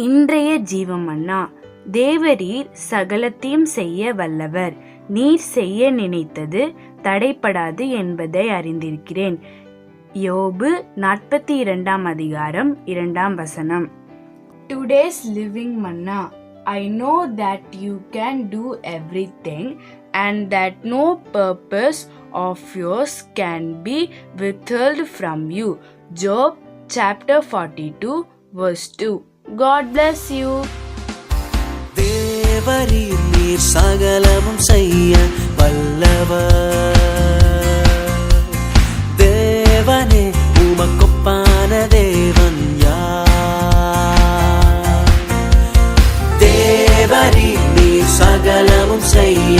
இன்றைய ஜீவமன்னா. தேவரீர் சகலத்தையும் செய்ய வல்லவர். நீர் செய்ய நினைத்தது தடைப்படாது என்பதை அறிந்திருக்கிறேன். யோபு 42 அதிகாரம் 2 Today's living manna. I know that you can do everything and that no purpose of yours can be withheld from you. Job chapter 42 verse 2. God bless you. தேவரீர் நீர் சகலமும் செய்ய வல்லவர். தேவனே உமக்கொப்பான தேவன் யார்? தேவரீர் நீர் சகலமும் செய்ய